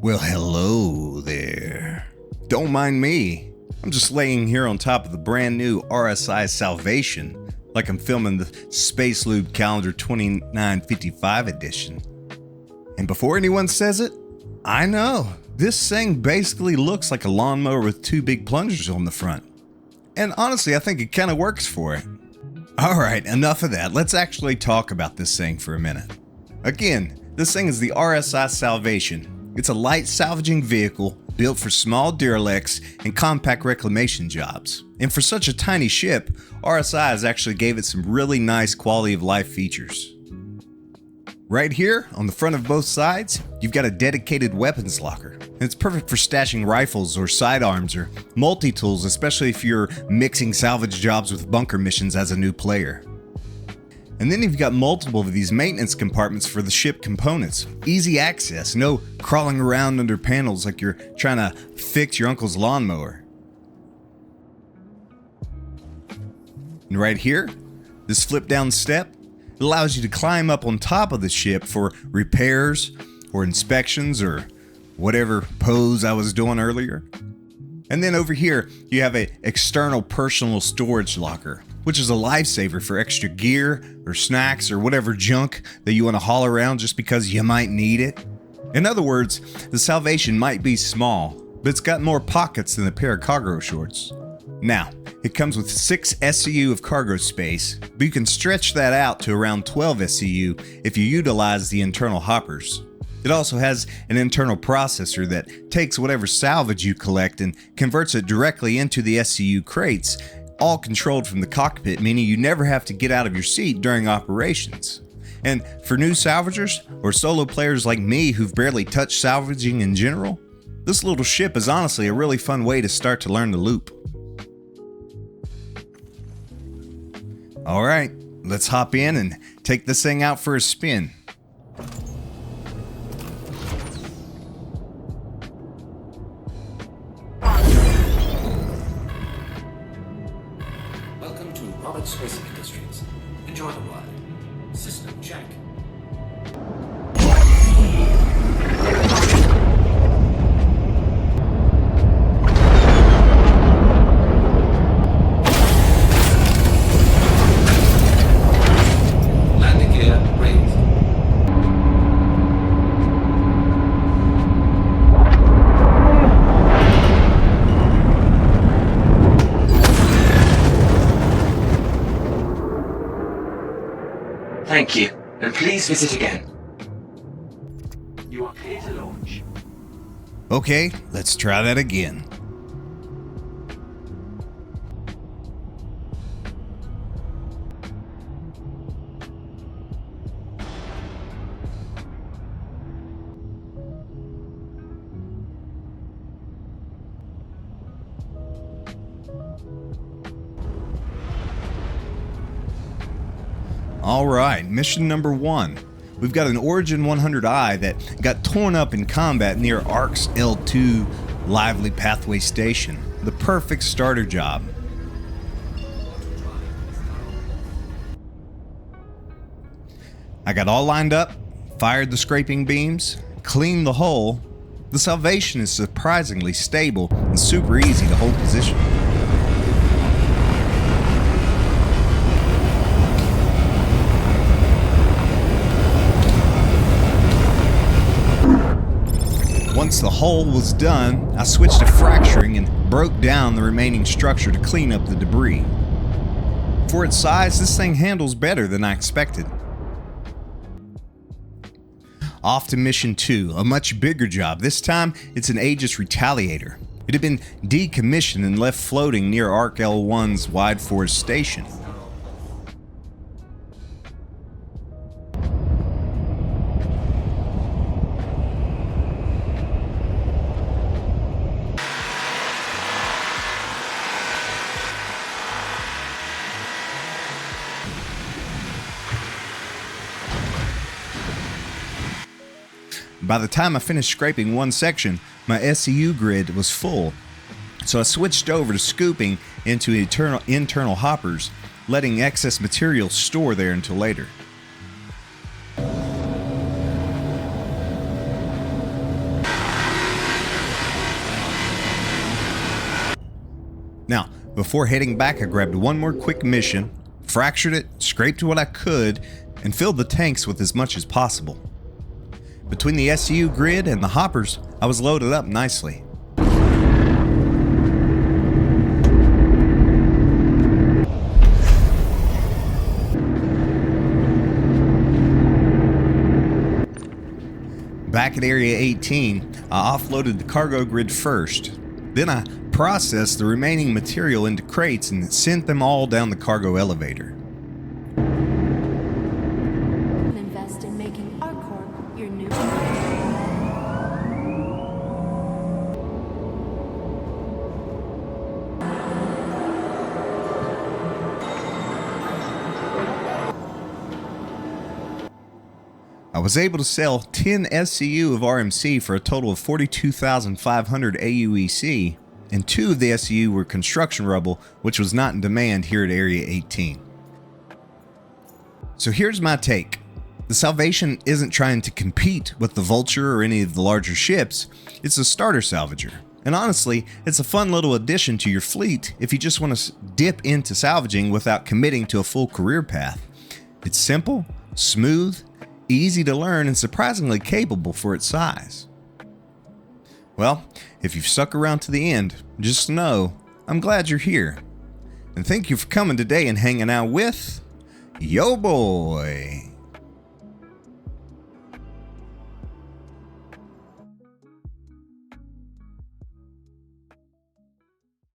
Well, hello there. Don't mind me. I'm just laying here on top of the brand new RSI Salvation, like I'm filming the Space Lube Calendar 2955 edition. And before anyone says it, I know, this thing basically looks like a lawnmower with two big plungers on the front. And honestly, I think it kind of works for it. Alright, enough of that. Let's actually talk about this thing for a minute. Again, this thing is the RSI Salvation. It's a light salvaging vehicle built for small derelicts and compact reclamation jobs. And for such a tiny ship, RSI has actually gave it some really nice quality of life features. Right here, on the front of both sides, you've got a dedicated weapons locker. And it's perfect for stashing rifles or sidearms or multi-tools, especially if you're mixing salvage jobs with bunker missions as a new player. And then you've got multiple of these maintenance compartments for the ship components. Easy access, no crawling around under panels like you're trying to fix your uncle's lawnmower. And right here, this flip down step, it allows you to climb up on top of the ship for repairs or inspections or whatever pose I was doing earlier. And then over here, you have an external personal storage locker, which is a lifesaver for extra gear or snacks or whatever junk that you want to haul around just because you might need it. In other words, the Salvation might be small, but it's got more pockets than a pair of cargo shorts. Now, it comes with 6 SCU of cargo space, but you can stretch that out to around 12 SCU if you utilize the internal hoppers. It also has an internal processor that takes whatever salvage you collect and converts it directly into the SCU crates, all controlled from the cockpit, meaning you never have to get out of your seat during operations. And for new salvagers or solo players like me who've barely touched salvaging in general, this little ship is honestly a really fun way to start to learn the loop. Alright, let's hop in and take this thing out for a spin. Welcome to Robert Space Industries. Enjoy the ride. System check. Landing gear raised. Thank you, and please visit again. You are clear to launch. Okay, let's try that again. Alright, mission number 1. We've got an Origin 100i that got torn up in combat near ARC's L2 Lively Pathway Station. The perfect starter job. I got all lined up, fired the scraping beams, cleaned the hull. The Salvation is surprisingly stable and super easy to hold position. Once the hull was done, I switched to fracturing and broke down the remaining structure to clean up the debris. For its size, this thing handles better than I expected. Off to mission 2, a much bigger job. This time, it's an Aegis Retaliator. It had been decommissioned and left floating near ARC L1's Wide Forest Station. By the time I finished scraping one section, my SCU grid was full, so I switched over to scooping into internal hoppers, letting excess material store there until later. Now, before heading back, I grabbed one more quick mission, fractured it, scraped what I could, and filled the tanks with as much as possible. Between the SCU grid and the hoppers, I was loaded up nicely. Back at Area 18, I offloaded the cargo grid first. Then I processed the remaining material into crates and sent them all down the cargo elevator. Invest in making our corp your new. I was able to sell 10 SCU of RMC for a total of 42,500 AUEC, and 2 of the SCU were construction rubble, which was not in demand here at Area 18. So here's my take. The Salvation isn't trying to compete with the Vulture or any of the larger ships, it's a starter salvager. And honestly, it's a fun little addition to your fleet if you just want to dip into salvaging without committing to a full career path. It's simple, smooth, easy to learn, and surprisingly capable for its size. Well, if you've stuck around to the end, just know I'm glad you're here. And thank you for coming today and hanging out with Yo Boy.